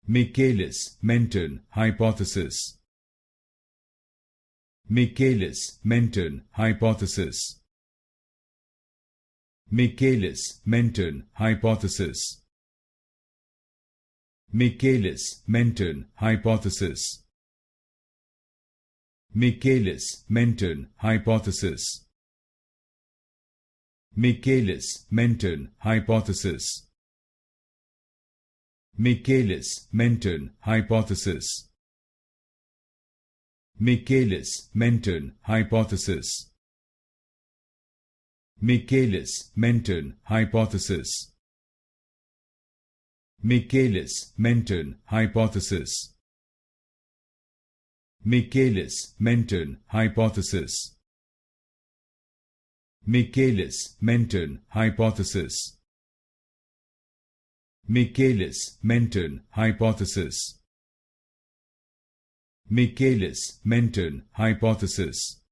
Michaelis-Menten Hypothesis. Michaelis-Menten Hypothesis. Michaelis-Menten Hypothesis. Michaelis-Menten Hypothesis. Michaelis-Menten Hypothesis. Michaelis-Menten Hypothesis. Michaelis-Menten Hypothesis. Michaelis-Menten Hypothesis. Michaelis-Menten Hypothesis. Michaelis-Menten Hypothesis. Michaelis-Menten Hypothesis. Michaelis-Menten Hypothesis. Michaelis-Menten Hypothesis. Michaelis-Menten Hypothesis.